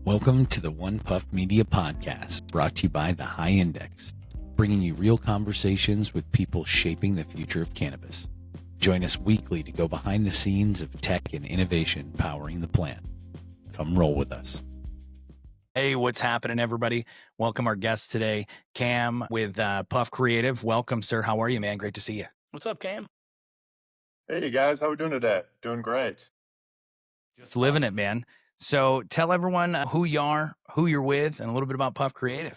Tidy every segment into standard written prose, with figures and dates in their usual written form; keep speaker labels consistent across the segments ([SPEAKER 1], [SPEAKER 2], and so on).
[SPEAKER 1] Welcome to the One Puff Media Podcast, brought to you by The High Index, bringing you real conversations with people shaping the future of cannabis. Join us weekly to go behind the scenes of tech and innovation powering the plant. Come roll with us. Hey, what's happening, everybody? Welcome our guest today, Cam with PuffCreativ. Welcome, sir. How are you, man? Great to see you.
[SPEAKER 2] What's up, Cam?
[SPEAKER 3] Hey guys, how we doing today? Doing great.
[SPEAKER 1] Just living it, man. So tell everyone who you are, who you're with, and a little bit about PuffCreativ.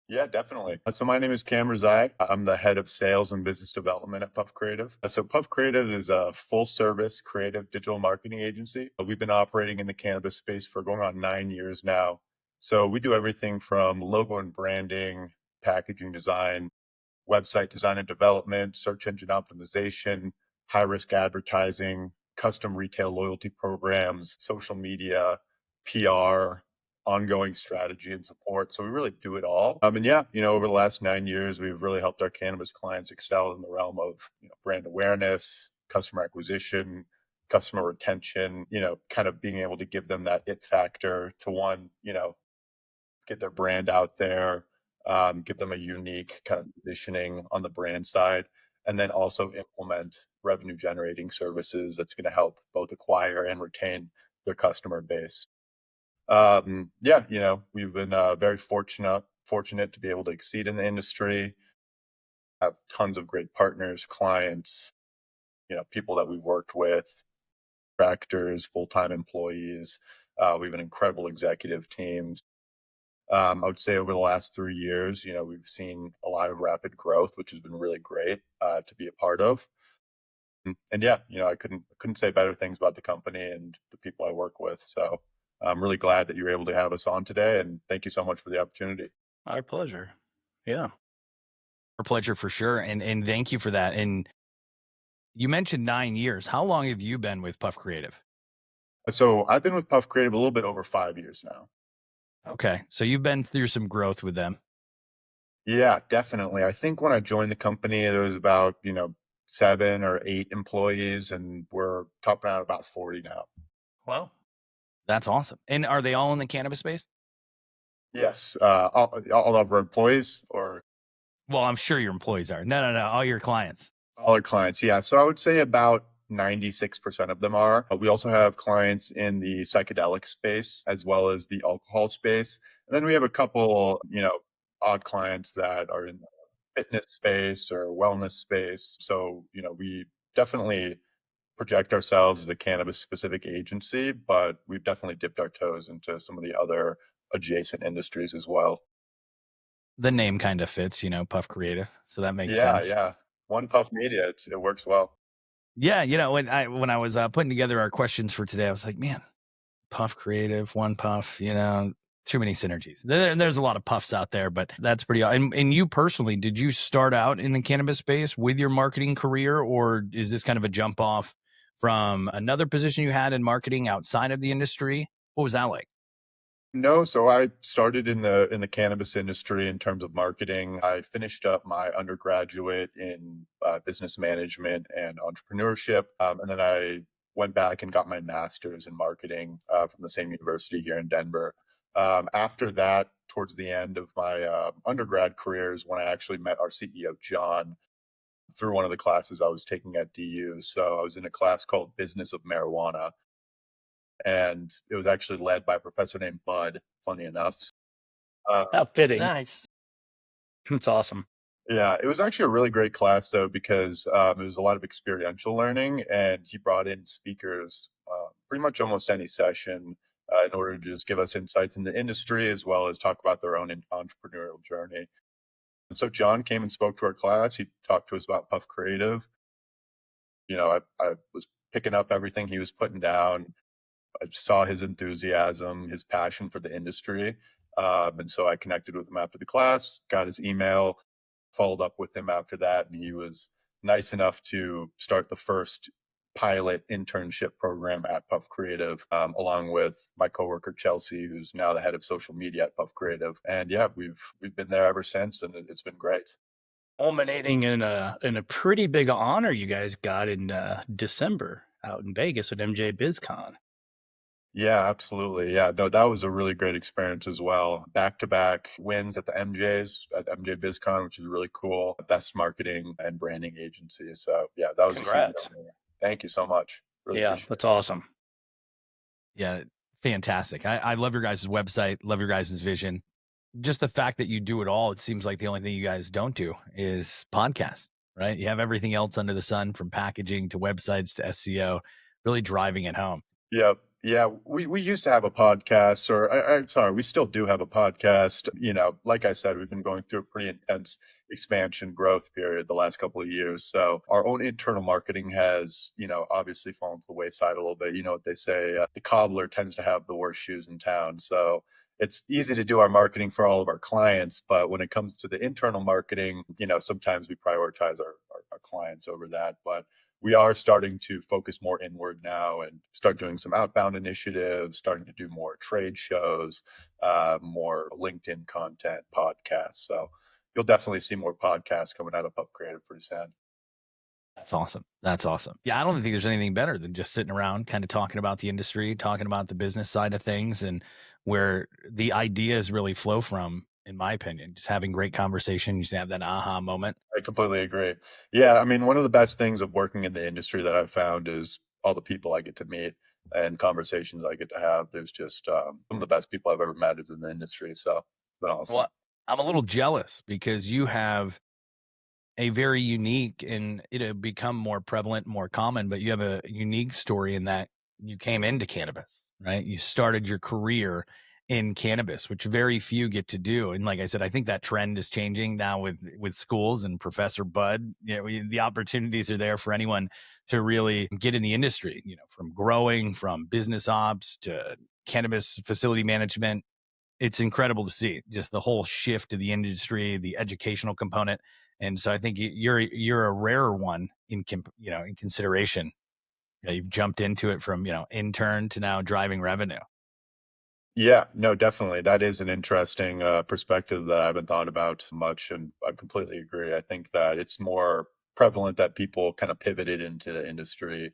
[SPEAKER 3] Yeah, definitely. So my name is Cam Razai. I'm the head of sales and business development at PuffCreativ. So PuffCreativ is a full-service creative digital marketing agency. We've been operating in the cannabis space for going on 9 years now. So we do everything from logo and branding, packaging design, website design and development, search engine optimization, high-risk advertising, custom retail loyalty programs, social media, PR, ongoing strategy and support. So we really do it all. And yeah, over the last 9 years, we've really helped our cannabis clients excel in the realm of brand awareness, customer acquisition, customer retention, kind of being able to give them that it factor to one, get their brand out there, give them a unique kind of positioning on the brand side, and then also implement revenue generating services that's going to help both acquire and retain their customer base. We've been very fortunate to be able to exceed in the industry, have tons of great partners, clients, people that we've worked with, contractors, full-time employees. We have an incredible executive team. I would say over the last 3 years, we've seen a lot of rapid growth, which has been really great to be a part of. And yeah, I couldn't say better things about the company and the people I work with. So I'm really glad that you were able to have us on today, and thank you so much for the opportunity.
[SPEAKER 2] Our pleasure. Yeah.
[SPEAKER 1] Our pleasure for sure. And thank you for that. And you mentioned 9 years. How long have you been with PuffCreativ?
[SPEAKER 3] So I've been with PuffCreativ a little bit over 5 years now.
[SPEAKER 1] Okay. So you've been through some growth with them.
[SPEAKER 3] Yeah, definitely. I think when I joined the company, there was about, 7 or 8 employees, and we're topping out about 40 now.
[SPEAKER 2] Well,
[SPEAKER 1] That's awesome. And are they all in the cannabis space?
[SPEAKER 3] Yes. All of our employees, or
[SPEAKER 1] Well, I'm sure your employees are. No. All your clients.
[SPEAKER 3] all our clients. Yeah. So I would say about 96% of them are. We also have clients in the psychedelic space as well as the alcohol space. And then we have a couple, odd clients that are in the fitness space or wellness space. So, we definitely project ourselves as a cannabis specific agency, but we've definitely dipped our toes into some of the other adjacent industries as well.
[SPEAKER 1] The name kind of fits, PuffCreativ. So that makes
[SPEAKER 3] Yeah.
[SPEAKER 1] sense.
[SPEAKER 3] Yeah. One Puff Media, it works well.
[SPEAKER 1] Yeah. When I was putting together our questions for today, I was like, man, PuffCreativ, One Puff, too many synergies. There's a lot of puffs out there, but that's pretty. And you personally, did you start out in the cannabis space with your marketing career, or is this kind of a jump off from another position you had in marketing outside of the industry? What was that like?
[SPEAKER 3] No, so I started in the cannabis industry in terms of marketing. I finished up my undergraduate in business management and entrepreneurship, and then I went back and got my master's in marketing from the same university here in Denver. After that, towards the end of my undergrad career, is when I actually met our CEO John through one of the classes I was taking at DU. So I was in a class called Business of Marijuana, and it was actually led by a professor named Bud, funny enough.
[SPEAKER 2] how fitting.
[SPEAKER 4] Nice.
[SPEAKER 2] That's awesome.
[SPEAKER 3] Yeah, it was actually a really great class though, because it was a lot of experiential learning, and he brought in speakers pretty much almost any session in order to just give us insights in the industry as well as talk about their own entrepreneurial journey. And so John came and spoke to our class. He talked to us about PuffCreativ. I was picking up everything he was putting down. I saw his enthusiasm, his passion for the industry. And so I connected with him after the class, got his email, followed up with him after that. And he was nice enough to start the first pilot internship program at PuffCreativ, along with my coworker, Chelsea, who's now the head of social media at PuffCreativ. And yeah, we've been there ever since, and it's been great.
[SPEAKER 2] Culminating in a pretty big honor you guys got in December out in Vegas at MJ BizCon.
[SPEAKER 3] Yeah, absolutely. Yeah, no, that was a really great experience as well. Back-to-back wins at the MJs, at MJ BizCon, which is really cool. Best marketing and branding agency. So yeah, that was a huge
[SPEAKER 2] Congrats.
[SPEAKER 3] honor. Thank you so much. Really
[SPEAKER 2] Yeah,
[SPEAKER 3] appreciate
[SPEAKER 2] that's awesome.
[SPEAKER 1] Yeah, fantastic. I love your guys' website, love your guys' vision. Just the fact that you do it all, it seems like the only thing you guys don't do is podcasts, right? You have everything else under the sun, from packaging to websites to SEO, really driving it home.
[SPEAKER 3] Yep. Yeah, we used to have a podcast, or I'm sorry, we still do have a podcast. You know, like I said, we've been going through a pretty intense expansion growth period the last couple of years. So our own internal marketing has, obviously fallen to the wayside a little bit. You know what they say, the cobbler tends to have the worst shoes in town. So it's easy to do our marketing for all of our clients, but when it comes to the internal marketing, sometimes we prioritize our clients over that. But we are starting to focus more inward now and start doing some outbound initiatives, starting to do more trade shows, more LinkedIn content, podcasts. So you'll definitely see more podcasts coming out of PuffCreativ pretty soon.
[SPEAKER 1] That's awesome. That's awesome. Yeah, I don't think there's anything better than just sitting around kind of talking about the industry, talking about the business side of things, and where the ideas really flow from, in my opinion. Just having great conversation, you just have that aha moment.
[SPEAKER 3] I completely agree. Yeah, I mean, one of the best things of working in the industry that I've found is all the people I get to meet and conversations I get to have. There's just some of the best people I've ever met is in the industry. So it's been awesome.
[SPEAKER 1] Well, I'm a little jealous because you have a very unique, and it'll become more prevalent, more common, but you have a unique story in that you came into cannabis, right? You started your career in cannabis, which very few get to do. And like I said, I think that trend is changing now with schools and Professor Bud. The opportunities are there for anyone to really get in the industry, from growing, from business ops to cannabis facility management. It's incredible to see just the whole shift to the industry, the educational component. And so I think you're a rarer one in consideration. You've jumped into it from, intern to now driving revenue.
[SPEAKER 3] Yeah, no, definitely. That is an interesting perspective that I haven't thought about much, and I completely agree. I think that it's more prevalent that people kind of pivoted into the industry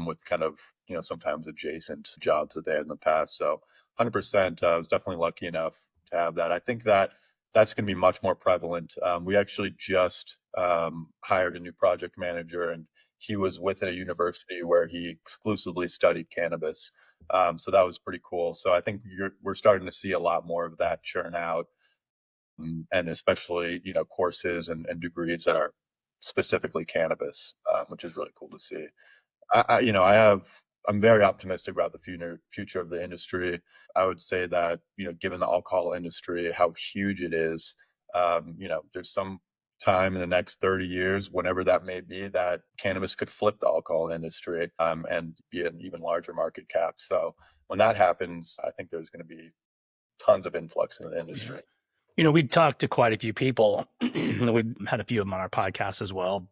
[SPEAKER 3] with kind of, sometimes adjacent jobs that they had in the past. So 100%, I was definitely lucky enough to have that. I think that that's going to be much more prevalent. We actually just hired a new project manager, and he was with a university where he exclusively studied cannabis. So that was pretty cool. So I think we're starting to see a lot more of that churn out, and especially courses and degrees that are specifically cannabis, which is really cool to see. I'm very optimistic about the future of the industry. I would say that, given the alcohol industry, how huge it is, there's some time in the next 30 years, whenever that may be, that cannabis could flip the alcohol industry, and be an even larger market cap. So when that happens, I think there's going to be tons of influx in the
[SPEAKER 2] Yeah.
[SPEAKER 3] industry.
[SPEAKER 2] We've talked to quite a few people. We've had a few of them on our podcast as well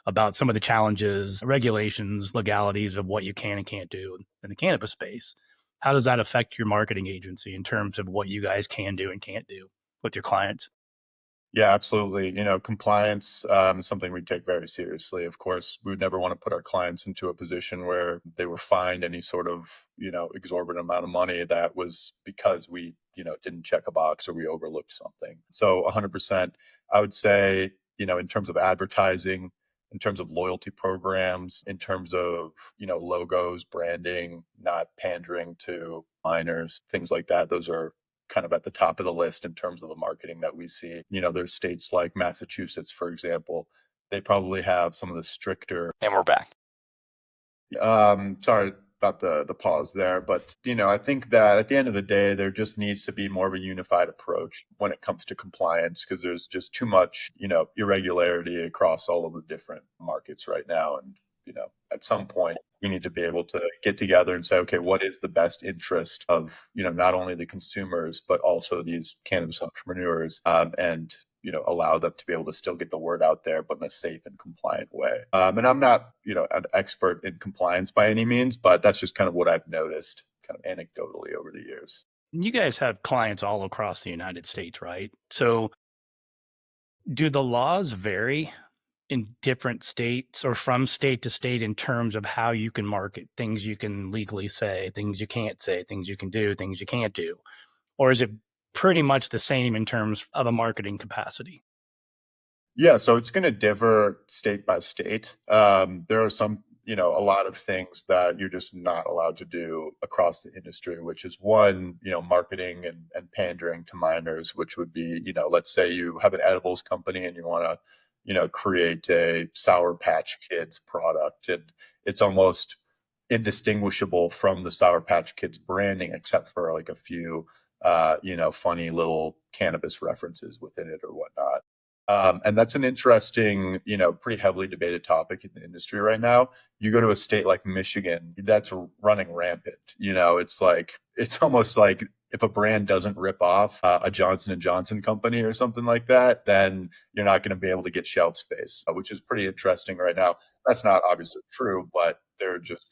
[SPEAKER 2] about some of the challenges, regulations, legalities of what you can and can't do in the cannabis space. How does that affect your marketing agency in terms of what you guys can do and can't do with your clients?
[SPEAKER 3] Yeah, absolutely. Compliance is something we take very seriously. Of course, we would never want to put our clients into a position where they were fined any sort of, exorbitant amount of money that was because we, didn't check a box or we overlooked something. So 100%, I would say, in terms of advertising, in terms of loyalty programs, in terms of, logos, branding, not pandering to minors, things like that. Those are kind of at the top of the list in terms of the marketing that we see. There's states like Massachusetts, for example, they probably have some of the stricter.
[SPEAKER 1] And we're back.
[SPEAKER 3] Sorry about the pause there, but I think that at the end of the day, there just needs to be more of a unified approach when it comes to compliance, because there's just too much, irregularity across all of the different markets right now. And at some point, we need to be able to get together and say, okay, what is the best interest of, not only the consumers, but also these cannabis entrepreneurs, and, allow them to be able to still get the word out there, but in a safe and compliant way. And I'm not, an expert in compliance by any means, but that's just kind of what I've noticed kind of anecdotally over the years.
[SPEAKER 2] You guys have clients all across the United States, right? So do the laws vary in different states or from state to state in terms of how you can market, things you can legally say, things you can't say, things you can do, things you can't do? Or is it pretty much the same in terms of a marketing capacity?
[SPEAKER 3] Yeah, so it's going to differ state by state. There are some, a lot of things that you're just not allowed to do across the industry, which is one, marketing and pandering to minors, which would be, let's say you have an edibles company and you want to, create a Sour Patch Kids product, and it's almost indistinguishable from the Sour Patch Kids branding, except for like a few, funny little cannabis references within it or whatnot. And that's an interesting, pretty heavily debated topic in the industry right now. You go to a state like Michigan, that's running rampant. It's almost like if a brand doesn't rip off a Johnson and Johnson company or something like that, then you're not going to be able to get shelf space, which is pretty interesting right now. That's not obviously true, but there are just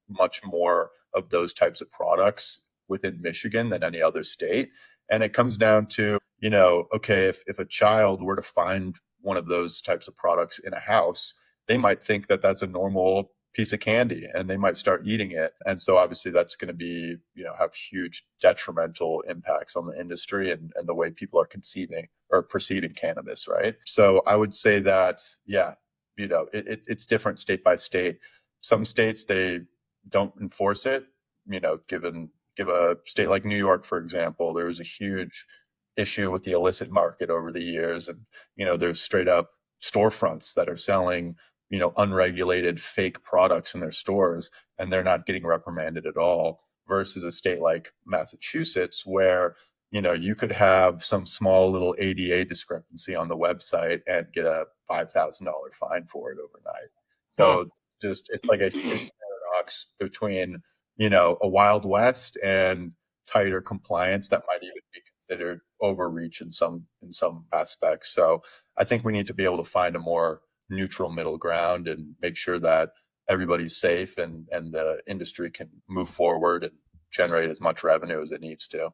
[SPEAKER 3] much more of those types of products within Michigan than any other state. And it comes down to, okay, if a child were to find one of those types of products in a house, they might think that that's a normal piece of candy and they might start eating it. And so obviously that's going to be, have huge detrimental impacts on the industry and the way people are conceiving or perceiving cannabis, right? So I would say that, yeah, it's different state by state. Some states, they don't enforce it, give a state like New York, for example. There was a huge issue with the illicit market over the years. And, there's straight up storefronts that are selling, unregulated fake products in their stores, and they're not getting reprimanded at all, versus a state like Massachusetts, where, you could have some small little ADA discrepancy on the website and get a $5,000 fine for it overnight. So just, it's like a huge paradox between, a Wild West and tighter compliance that might even be considered overreach in some aspects. So I think we need to be able to find a more neutral middle ground and make sure that everybody's safe and the industry can move forward and generate as much revenue as it needs to.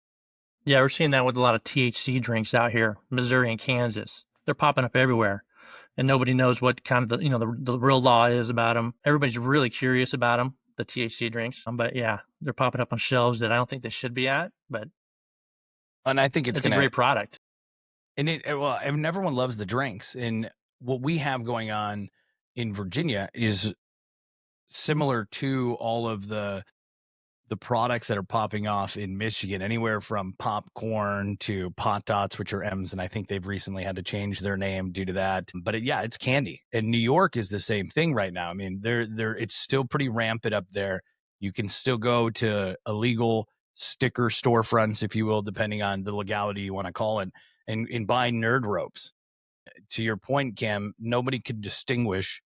[SPEAKER 4] Yeah, we're seeing that with a lot of THC drinks out here, Missouri and Kansas. They're popping up everywhere, and nobody knows what kind of the real law is about them. Everybody's really curious about them, the THC drinks. But yeah, they're popping up on shelves that I don't think they should be at. But
[SPEAKER 5] and I think it's
[SPEAKER 4] a great product.
[SPEAKER 5] And and everyone loves the drinks. And what we have going on in Virginia is similar to all of the products that are popping off in Michigan, anywhere from popcorn to pot dots, which are M's. And I think they've recently had to change their name due to that. But it's candy. And New York is the same thing right now. I mean, it's still pretty rampant up there. You can still go to illegal sticker storefronts, if you will, depending on the legality you want to call it, and buy nerd ropes. To your point, Cam, nobody could distinguish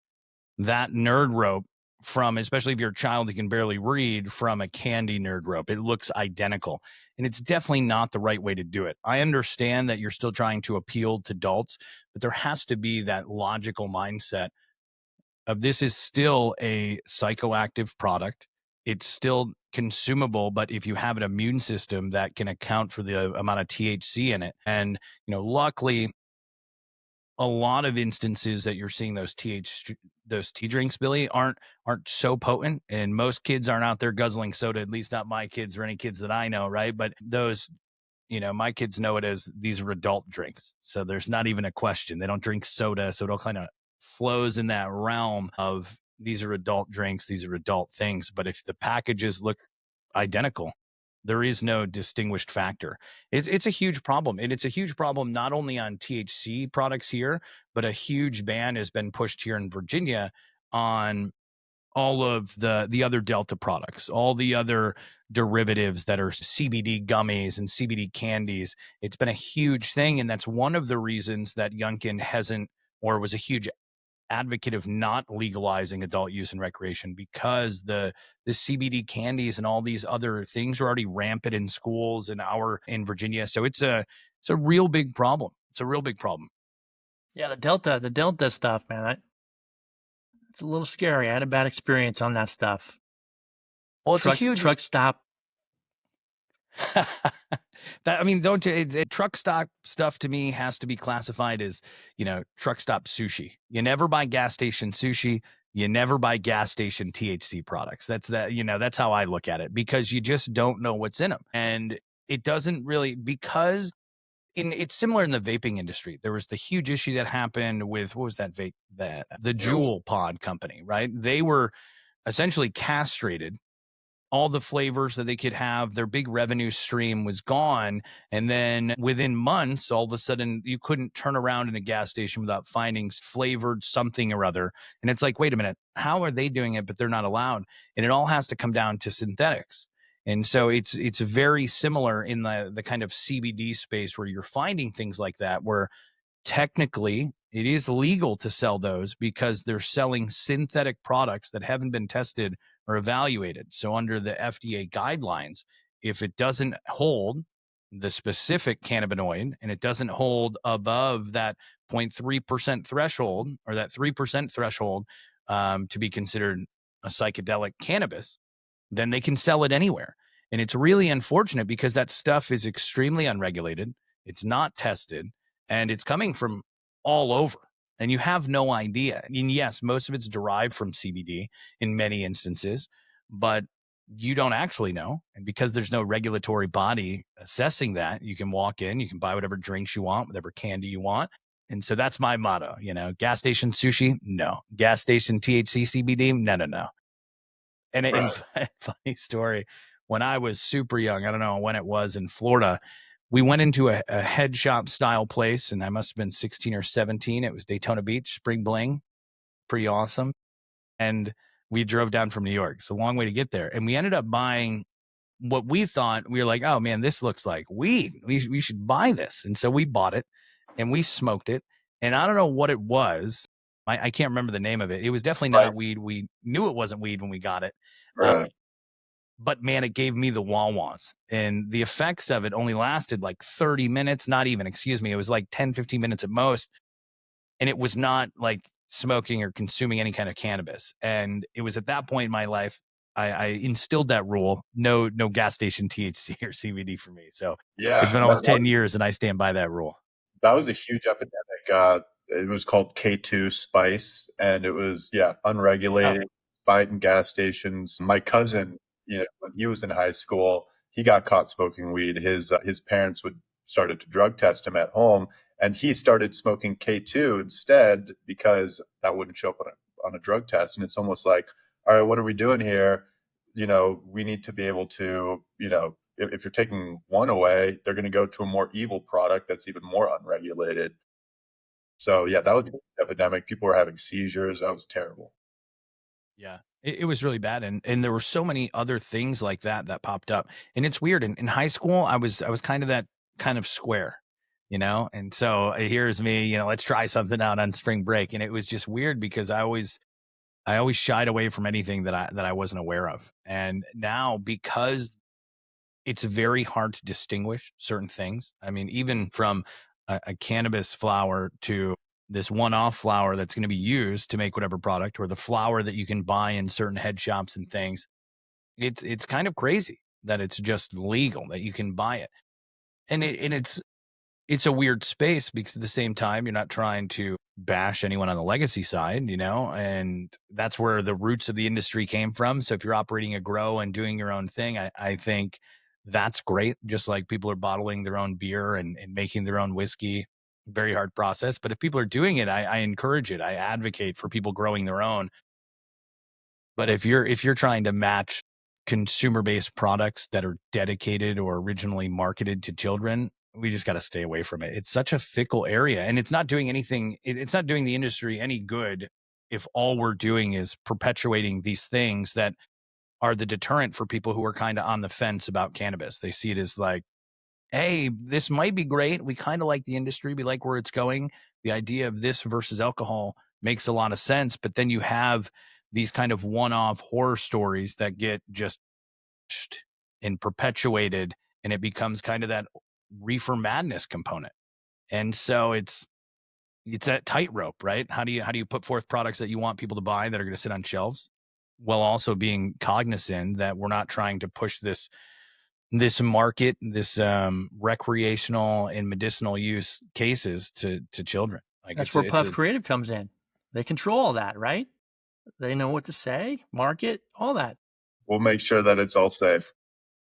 [SPEAKER 5] that nerd rope from, especially if you're a child who can barely read, from a candy nerd rope. It looks identical, and it's definitely not the right way to do it. I understand that you're still trying to appeal to adults, but there has to be that logical mindset of this is still a psychoactive product. It's still consumable, but if you have an immune system that can account for the amount of THC in it, and luckily, a lot of instances that you're seeing those tea drinks, Billy, aren't so potent, and most kids aren't out there guzzling soda, at least not my kids or any kids that I know, right? But those, my kids know it as these are adult drinks. So there's not even a question. They don't drink soda, so it all kind of flows in that realm of these are adult drinks, these are adult things. But if the packages look identical, there is no distinguished factor. It's a huge problem. And it's a huge problem not only on THC products here, but a huge ban has been pushed here in Virginia on all of the other Delta products, all the other derivatives that are CBD gummies and CBD candies. It's been a huge thing. And that's one of the reasons that Youngkin hasn't, or was a huge advocate of not legalizing adult use and recreation, because the CBD candies and all these other things are already rampant in schools in Virginia. So it's a real big problem. It's a real big problem.
[SPEAKER 4] Yeah, the Delta stuff, man. It's a little scary. I had a bad experience on that stuff.
[SPEAKER 5] Well, it's a huge
[SPEAKER 4] truck stop.
[SPEAKER 5] That, I mean, don't you? Truck stop stuff to me has to be classified as, truck stop sushi. You never buy gas station sushi. You never buy gas station THC products. That's how I look at it, because you just don't know what's in them. And it doesn't really, because it's similar in the vaping industry. There was the huge issue that happened with, what was that vape, the Juul Pod company, right? They were essentially castrated. All the flavors that they could have, their big revenue stream was gone. And then within months, all of a sudden, you couldn't turn around in a gas station without finding flavored something or other. And it's like, wait a minute, how are they doing it, but they're not allowed? And it all has to come down to synthetics. And so it's very similar in the kind of CBD space, where you're finding things like that, where technically it is legal to sell those because they're selling synthetic products that haven't been tested or evaluated. So under the FDA guidelines, if it doesn't hold the specific cannabinoid and it doesn't hold above that 0.3% threshold, or that 3% threshold, to be considered a psychedelic cannabis, then they can sell it anywhere. And it's really unfortunate, because that stuff is extremely unregulated. It's not tested, and it's coming from all over, and you have no idea. And yes, most of it's derived from CBD in many instances, but you don't actually know. And because there's no regulatory body assessing that, you can walk in, you can buy whatever drinks you want, whatever candy you want. And so that's my motto, gas station sushi, no. Gas station THC CBD, no. And funny story, when I was super young, I don't know when it was, in Florida, we went into a head shop style place, and I must have been 16 or 17. It was Daytona Beach, Spring Bling, pretty awesome. And we drove down from New York. It's a long way to get there. And we ended up buying what we thought, we were like, oh man, this looks like weed. We should buy this. And so we bought it and we smoked it. And I don't know what it was. I can't remember the name of it. It was definitely not weed. We knew it wasn't weed when we got it.
[SPEAKER 3] Right.
[SPEAKER 5] But man, it gave me the wah-wahs. And the effects of it only lasted like 30 minutes, not even, excuse me. It was like 10, 15 minutes at most. And it was not like smoking or consuming any kind of cannabis. And it was at that point in my life, I instilled that rule: no gas station THC or CBD for me. So
[SPEAKER 3] Yeah,
[SPEAKER 5] it's been almost 10 years, and I stand by that rule.
[SPEAKER 3] that was a huge epidemic. It was called K2 Spice, and it was unregulated, buy it in gas stations. My cousin, when he was in high school, he got caught smoking weed. His parents started to drug test him at home, and he started smoking K2 instead, because that wouldn't show up on a drug test. And it's almost like, all right, what are we doing here? We need to be able to, if you're taking one away, they're going to go to a more evil product that's even more unregulated. So yeah, that was an epidemic. People were having seizures. That was terrible.
[SPEAKER 5] Yeah, it was really bad. And there were so many other things like that popped up. And it's weird. In high school, I was kind of that kind of square, and so here's me, let's try something out on spring break. And it was just weird, because I always shied away from anything that I wasn't aware of. And now, because it's very hard to distinguish certain things. I mean, even from a cannabis flower to this one-off flower that's going to be used to make whatever product, or the flower that you can buy in certain head shops and things, it's kind of crazy that it's just legal, that you can buy it. And it's a weird space, because at the same time, you're not trying to bash anyone on the legacy side, and that's where the roots of the industry came from. So if you're operating a grow and doing your own thing, I think that's great. Just like people are bottling their own beer and making their own whiskey, very hard process. But if people are doing it, I encourage it. I advocate for people growing their own. But if you're trying to match consumer-based products that are dedicated or originally marketed to children, we just got to stay away from it. It's such a fickle area, and it's not doing anything. It's not doing the industry any good if all we're doing is perpetuating these things that are the deterrent for people who are kind of on the fence about cannabis. They see it as like, hey, this might be great. We kind of like the industry. We like where it's going. The idea of this versus alcohol makes a lot of sense. But then you have these kind of one-off horror stories that get just and perpetuated, and it becomes kind of that reefer madness component. And so it's that tightrope, right? How do you put forth products that you want people to buy that are going to sit on shelves, while also being cognizant that we're not trying to push this this market, this recreational and medicinal use cases to children. Like
[SPEAKER 4] That's where PuffCreativ comes in. They control all that, right? They know what to say, market, all that.
[SPEAKER 3] We'll make sure that it's all safe.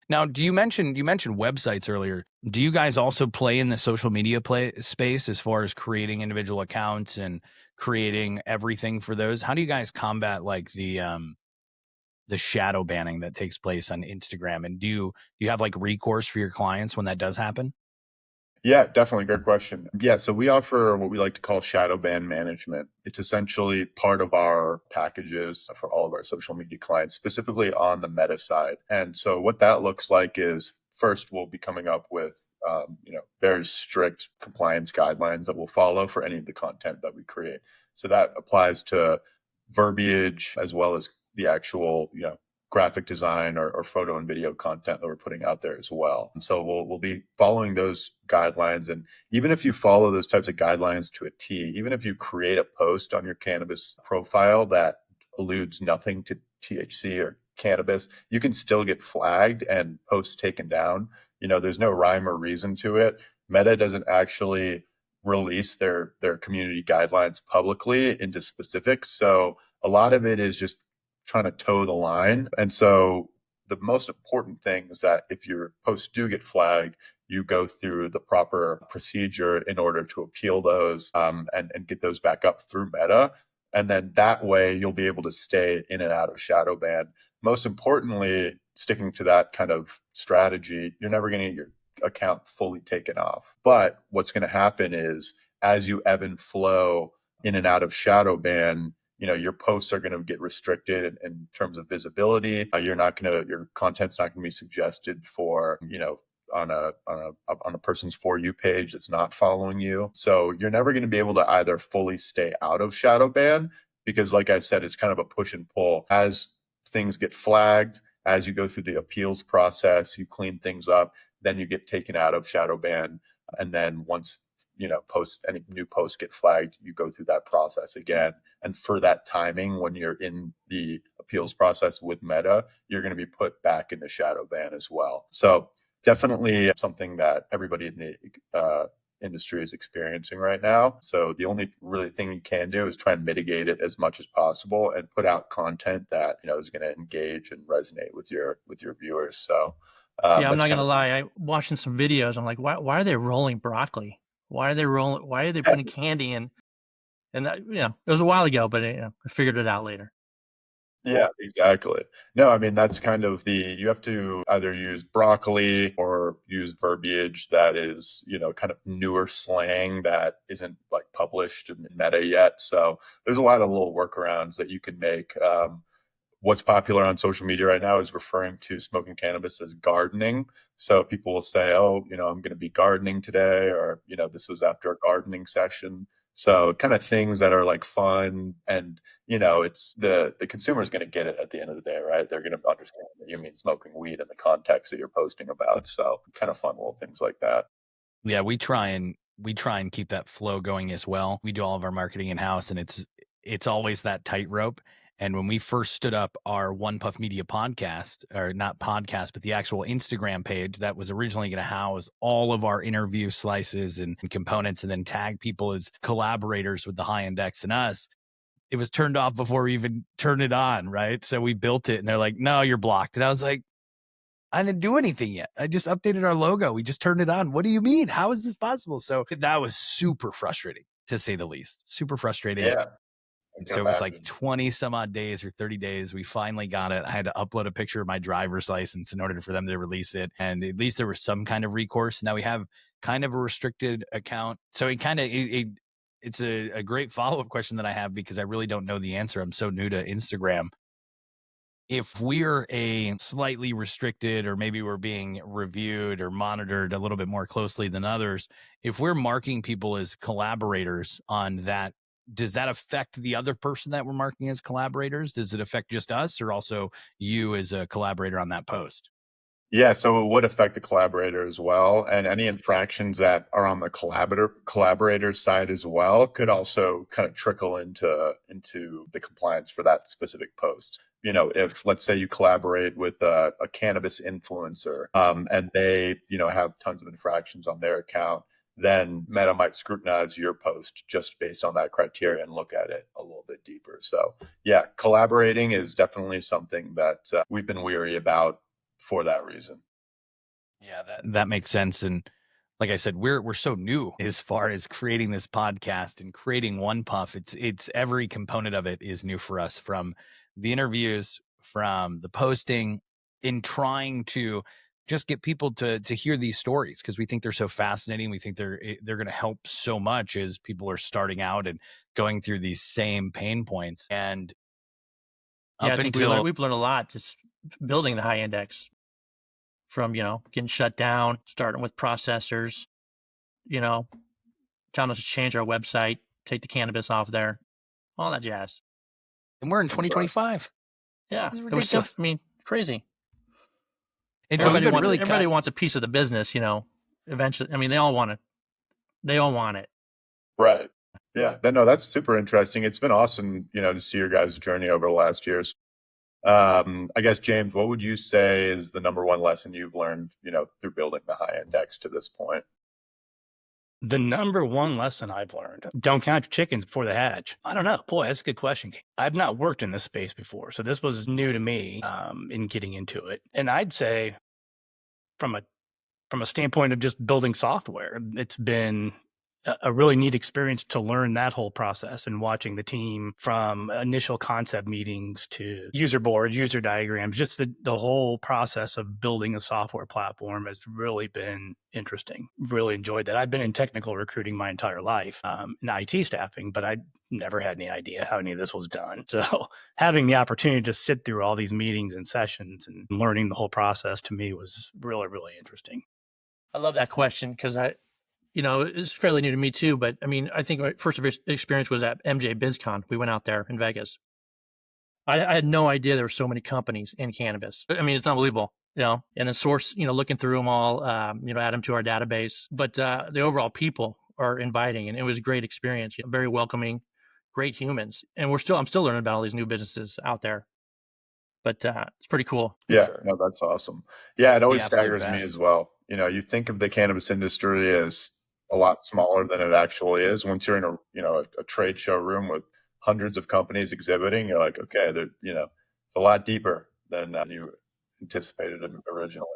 [SPEAKER 5] Now, you mentioned websites earlier. Do you guys also play in the social media space as far as creating individual accounts and creating everything for those? How do you guys combat like the shadow banning that takes place on Instagram? And do you have like recourse for your clients when that does happen?
[SPEAKER 3] Yeah, definitely. Great question. Yeah, so we offer what we like to call shadow ban management. It's essentially part of our packages for all of our social media clients, specifically on the Meta side. And so what that looks like is first, we'll be coming up with very strict compliance guidelines that we'll follow for any of the content that we create. So that applies to verbiage as well as the actual, graphic design or photo and video content that we're putting out there as well. And so we'll be following those guidelines. And even if you follow those types of guidelines to a T, even if you create a post on your cannabis profile that alludes nothing to THC or cannabis, you can still get flagged and posts taken down. There's no rhyme or reason to it. Meta doesn't actually release their community guidelines publicly into specifics. So a lot of it is just trying to toe the line. And so the most important thing is that if your posts do get flagged, you go through the proper procedure in order to appeal those and get those back up through Meta. And then that way you'll be able to stay in and out of shadow ban. Most importantly, sticking to that kind of strategy, you're never going to get your account fully taken off. But what's going to happen is as you ebb and flow in and out of shadow ban, your posts are going to get restricted in terms of visibility. Your content's not going to be suggested for, on a person's For You page that's not following you. So you're never going to be able to either fully stay out of shadow ban because, like I said, it's kind of a push and pull. As things get flagged, as you go through the appeals process, you clean things up, then you get taken out of shadow ban. And then once any new posts get flagged, you go through that process again. And for that timing, when you're in the appeals process with Meta, you're going to be put back into shadow ban as well. So definitely something that everybody in the industry is experiencing right now. So the only really thing you can do is try and mitigate it as much as possible and put out content that is going to engage and resonate with your viewers. So
[SPEAKER 4] I'm not going to lie. I'm watching some videos. I'm like, why are they rolling broccoli? Why are they putting candy in? And it was a while ago, but I figured it out later.
[SPEAKER 3] Yeah, exactly. No, I mean, that's kind of you have to either use broccoli or use verbiage that is, kind of newer slang that isn't like published in Meta yet. So there's a lot of little workarounds that you can make. What's popular on social media right now is referring to smoking cannabis as gardening. So people will say, oh, I'm going to be gardening today, or, this was after a gardening session. So kind of things that are like fun and, it's the consumer is going to get it at the end of the day, right? They're going to understand that you mean smoking weed in the context that you're posting about. So kind of fun little things like that.
[SPEAKER 5] Yeah, we try and keep that flow going as well. We do all of our marketing in-house, and it's always that tightrope. And when we first stood up our One Puff Media podcast, or not podcast, but the actual Instagram page that was originally going to house all of our interview slices and components and then tag people as collaborators with the High Index and us, it was turned off before we even turned it on, right? So we built it and they're like, no, you're blocked. And I was like, I didn't do anything yet. I just updated our logo. We just turned it on. What do you mean? How is this possible? So that was super frustrating, to say the least. Super frustrating.
[SPEAKER 3] Yeah.
[SPEAKER 5] So it was like 20 some odd days or 30 days. We finally got it. I had to upload a picture of my driver's license in order for them to release it. And at least there was some kind of recourse. Now we have kind of a restricted account. So it's a great follow-up question that I have because I really don't know the answer. I'm so new to Instagram. If we're a slightly restricted, or maybe we're being reviewed or monitored a little bit more closely than others, if we're marking people as collaborators on that, does that affect the other person that we're marking as collaborators? Does it affect just us or also you as a collaborator on that post?
[SPEAKER 3] Yeah, so it would affect the collaborator as well. And any infractions that are on the collaborator side as well could also kind of trickle into the compliance for that specific post. If let's say you collaborate with a cannabis influencer, and they, have tons of infractions on their account, then Meta might scrutinize your post just based on that criteria and look at it a little bit deeper. So yeah, collaborating is definitely something that we've been weary about for that reason.
[SPEAKER 5] Yeah, that makes sense. And like I said, we're so new as far as creating this podcast and creating One Puff. It's every component of it is new for us, from the interviews, from the posting, in trying to just get people to hear these stories, because we think they're so fascinating. We think they're going to help so much as people are starting out and going through these same pain points. And
[SPEAKER 4] Yeah,
[SPEAKER 5] up
[SPEAKER 4] I think
[SPEAKER 5] until
[SPEAKER 4] we've learned a lot just building the high index, from, getting shut down, starting with processors, telling us to change our website, take the cannabis off there, all that jazz.
[SPEAKER 5] and we're in
[SPEAKER 3] That's right.
[SPEAKER 5] 2025.
[SPEAKER 4] Yeah,
[SPEAKER 5] This is
[SPEAKER 4] it was so,
[SPEAKER 5] ridiculous.
[SPEAKER 4] crazy.
[SPEAKER 5] And so we've been really
[SPEAKER 4] Everybody wants a piece of the business, eventually. I mean, they all want it. They all want it.
[SPEAKER 3] Right. Yeah. No, that's super interesting. It's been awesome, to see your guys' journey over the last years. I guess, James, what would you say is the number one lesson you've learned, through building the high index to this point?
[SPEAKER 2] The number one lesson I've learned: don't count your chickens before they hatch. I don't know. Boy, that's a good question. I've not worked in this space before, so this was new to me in getting into it. And I'd say from a standpoint of just building software, it's been a really neat experience to learn that whole process, and watching the team from initial concept meetings to user boards, user diagrams, just the whole process of building a software platform has really been interesting. Really enjoyed that. I've been in technical recruiting my entire life, in IT staffing, but I never had any idea how any of this was done. So having the opportunity to sit through all these meetings and sessions and learning the whole process, to me, was really, really interesting.
[SPEAKER 4] I love that question because it's fairly new to me too. But I mean, I think my first experience was at MJ BizCon. We went out there in Vegas. I had no idea there were so many companies in cannabis. I mean, it's unbelievable, and then source, looking through them all, add them to our database. But the overall people are inviting, and it was a great experience. Very welcoming, great humans. And I'm still learning about all these new businesses out there. But it's pretty cool.
[SPEAKER 3] Yeah,
[SPEAKER 5] Sure.
[SPEAKER 3] no, that's awesome. Yeah, it always
[SPEAKER 5] The absolute
[SPEAKER 3] staggers me
[SPEAKER 5] best.
[SPEAKER 3] as well. You think of the cannabis industry as a lot smaller than it actually is. Once you're in a trade show room with hundreds of companies exhibiting, you're like, okay, it's a lot deeper than you anticipated originally.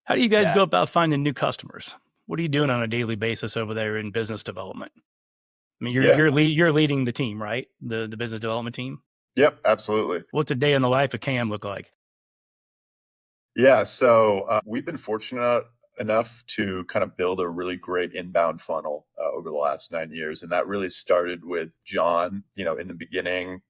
[SPEAKER 2] How do you guys
[SPEAKER 5] Yeah.
[SPEAKER 2] go about finding new customers? What are you doing on a daily basis over there in business development? I mean,
[SPEAKER 3] Yeah.
[SPEAKER 2] you're leading the team, right? The business development team.
[SPEAKER 3] Yep, absolutely.
[SPEAKER 2] What's a day in the life of Cam look like?
[SPEAKER 3] Yeah, so we've been fortunate enough to kind of build a really great inbound funnel over the last 9 years. And that really started with John, in the beginning,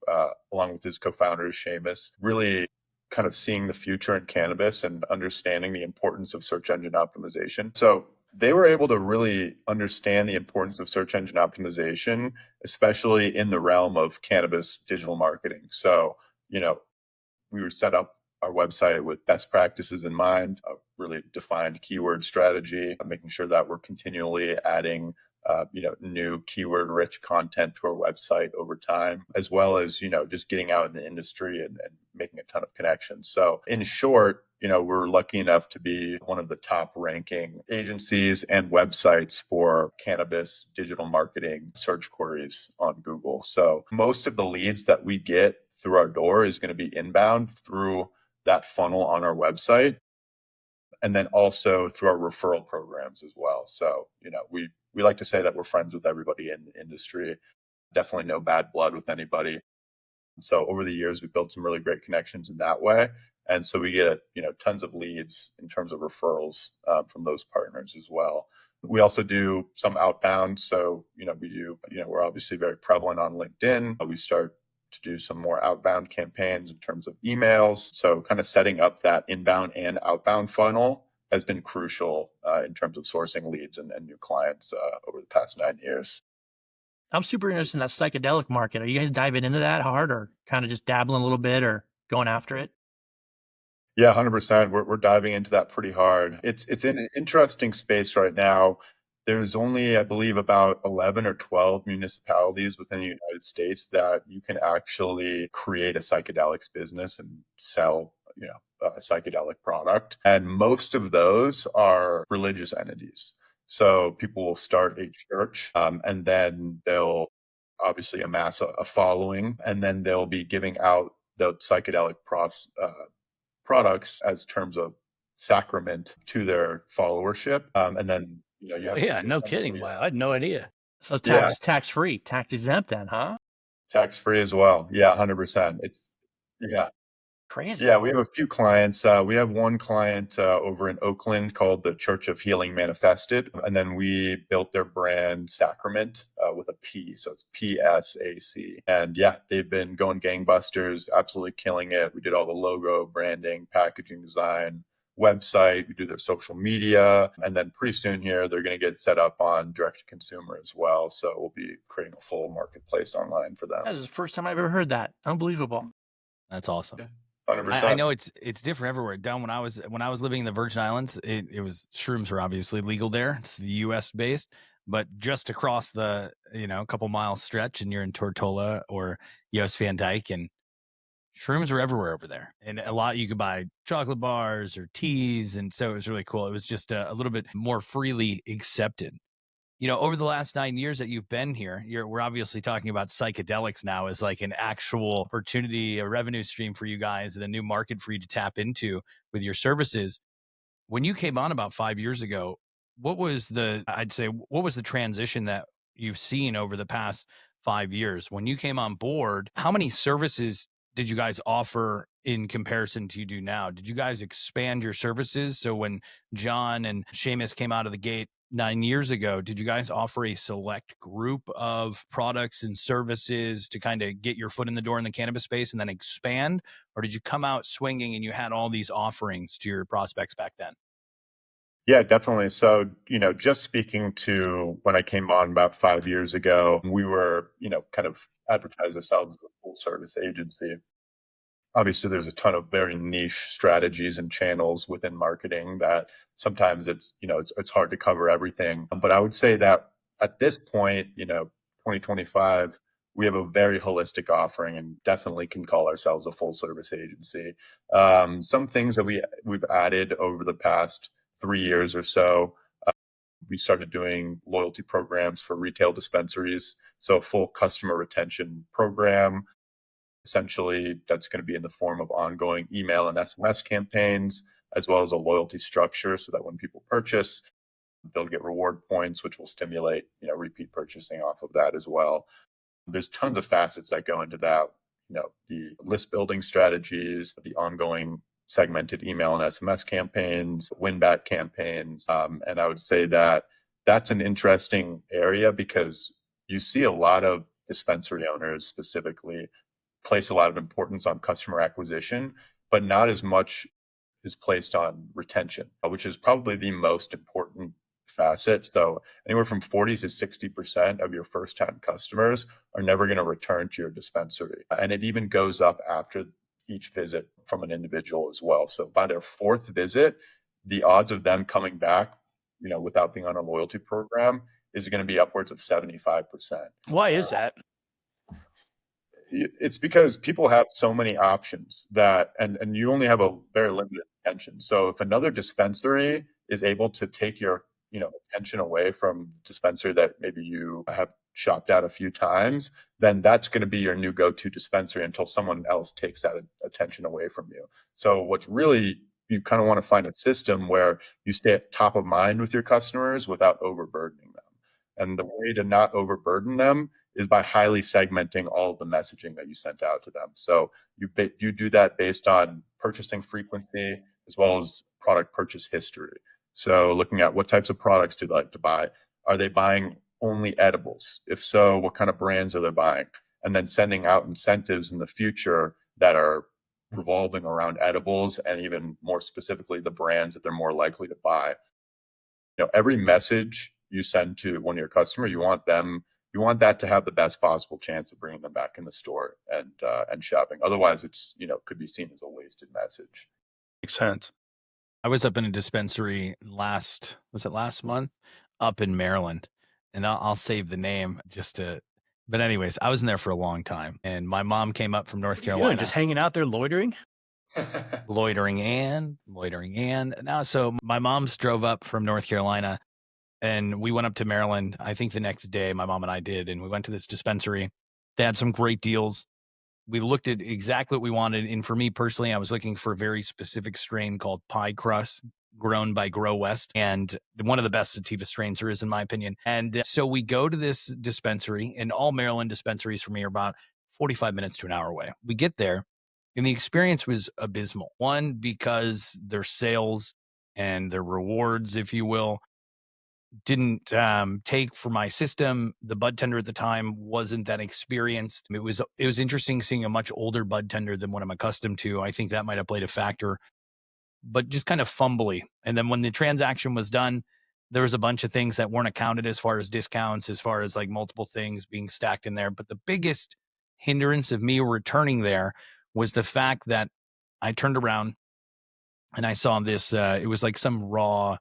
[SPEAKER 3] along with his co-founder, Seamus, really kind of seeing the future in cannabis and understanding the importance of search engine optimization. So they were able to really understand the importance of search engine optimization, especially in the realm of cannabis digital marketing. So, we were set up our website with best practices in mind, a really defined keyword strategy, making sure that we're continually adding new keyword-rich content to our website over time, as well as just getting out in the industry and making a ton of connections. So, in short, we're lucky enough to be one of the top-ranking agencies and websites for cannabis digital marketing search queries on Google. So, most of the leads that we get through our door is going to be inbound through that funnel on our website, and then also through our referral programs as well. So, we like to say that we're friends with everybody in the industry. Definitely no bad blood with anybody. So over the years, we built some really great connections in that way. And so we get, tons of leads in terms of referrals from those partners as well. We also do some outbound. So, we're obviously very prevalent on LinkedIn. We start to do some more outbound campaigns in terms of emails. So kind of setting up that inbound and outbound funnel has been crucial in terms of sourcing leads and new clients over the past 9 years.
[SPEAKER 4] I'm super interested in that psychedelic market. Are you guys diving into that hard, or kind of just dabbling a little bit, or going after it?
[SPEAKER 3] Yeah, 100%. We're diving into that pretty hard. It's in an interesting space right now. There's only, I believe, about 11 or 12 municipalities within the United States that you can actually create a psychedelics business and sell, a psychedelic product. And most of those are religious entities. So people will start a church, and then they'll obviously amass a following, and then they'll be giving out the psychedelic products as terms of sacrament to their followership. And then, you have
[SPEAKER 2] Yeah, no kidding. Wow, I had no idea.
[SPEAKER 4] So
[SPEAKER 3] yeah,
[SPEAKER 4] tax free, tax exempt then, huh?
[SPEAKER 3] tax free as well. Yeah, 100%. Yeah.
[SPEAKER 4] Crazy.
[SPEAKER 3] Yeah, we have a few clients. We have one client over in Oakland called the Church of Healing Manifested. And then we built their brand Sacrament with a P. So it's PSAC. And yeah, they've been going gangbusters, absolutely killing it. We did all the logo, branding, packaging design, website. We do their social media. And then pretty soon here, they're going to get set up on direct to consumer as well. So we'll be creating a full marketplace online for them.
[SPEAKER 4] That is the first time I've ever heard that. Unbelievable.
[SPEAKER 5] That's awesome.
[SPEAKER 3] Yeah. 100%.
[SPEAKER 5] I know it's different everywhere. Down when I was living in the Virgin Islands, it was shrooms were obviously legal there. It's the U.S. based, but just across the a couple miles stretch, and you're in Tortola or US Van Dyke, and shrooms are everywhere over there. And a lot you could buy chocolate bars or teas, and so it was really cool. It was just a little bit more freely accepted. Over the last 9 years that you've been here, we're obviously talking about psychedelics now as like an actual opportunity, a revenue stream for you guys, and a new market for you to tap into with your services. When you came on about 5 years ago, what was the transition that you've seen over the past 5 years? When you came on board, how many services did you guys offer in comparison to you do now? Did you guys expand your services? So when John and Seamus came out of the gate 9 years ago, did you guys offer a select group of products and services to kind of get your foot in the door in the cannabis space and then expand? Or did you come out swinging and you had all these offerings to your prospects back then?
[SPEAKER 3] Yeah, definitely. So, just speaking to when I came on about 5 years ago, we were, kind of advertise ourselves as a full service agency. Obviously, there's a ton of very niche strategies and channels within marketing that sometimes it's hard to cover everything. But I would say that at this point, 2025, we have a very holistic offering and definitely can call ourselves a full service agency. Some things that we've added over the past 3 years or so. We started doing loyalty programs for retail dispensaries, so a full customer retention program. Essentially, that's going to be in the form of ongoing email and SMS campaigns, as well as a loyalty structure so that when people purchase, they'll get reward points, which will stimulate, repeat purchasing off of that as well. There's tons of facets that go into that, the list building strategies, the ongoing segmented email and SMS campaigns, win back campaigns. And I would say that that's an interesting area because you see a lot of dispensary owners specifically place a lot of importance on customer acquisition, but not as much is placed on retention, which is probably the most important facet. So anywhere from 40 to 60% of your first time customers are never going to return to your dispensary. And it even goes up after each visit from an individual as well. So by their fourth visit, the odds of them coming back, without being on a loyalty program is going to be upwards of 75%.
[SPEAKER 2] Why is that?
[SPEAKER 3] It's because people have so many options that, and you only have a very limited attention. So if another dispensary is able to take your, attention away from the dispensary that maybe you have shopped at a few times, then that's going to be your new go-to dispensary until someone else takes that attention away from you. So what's really, you kind of want to find a system where you stay at top of mind with your customers without overburdening them. And the way to not overburden them is by highly segmenting all of the messaging that you sent out to them. So you do that based on purchasing frequency as well as product purchase history. So looking at what types of products do they like to buy? Are they buying only edibles? If so, what kind of brands are they buying? And then sending out incentives in the future that are revolving around edibles and even more specifically the brands that they're more likely to buy. Every message you send to one of your customers, you want that to have the best possible chance of bringing them back in the store and shopping. Otherwise, it's could be seen as a wasted message.
[SPEAKER 2] Makes sense.
[SPEAKER 5] I was up in a dispensary was it last month up in Maryland, and I'll save the name but anyways, I was in there for a long time, and my mom came up from North
[SPEAKER 2] What are you doing?
[SPEAKER 5] Carolina.
[SPEAKER 2] Just hanging out there loitering?
[SPEAKER 5] Loitering and now, so my mom's drove up from North Carolina, and we went up to Maryland. I think the next day my mom and I did, and we went to this dispensary. They had some great deals. We looked at exactly what we wanted. And for me personally, I was looking for a very specific strain called Pie Crust, grown by Grow West, and one of the best sativa strains there is, in my opinion. And so we go to this dispensary, and all Maryland dispensaries for me are about 45 minutes to an hour away. We get there, and the experience was abysmal. One, because their sales and their rewards, if you will, didn't take for my system. The bud tender at the time wasn't that experienced. It was interesting seeing a much older bud tender than what I'm accustomed to. I think that might have played a factor, but just kind of fumbly. And then when the transaction was done, there was a bunch of things that weren't accounted as far as discounts, as far as like multiple things being stacked in there. But the biggest hindrance of me returning there was the fact that I turned around and I saw this, it was like some raw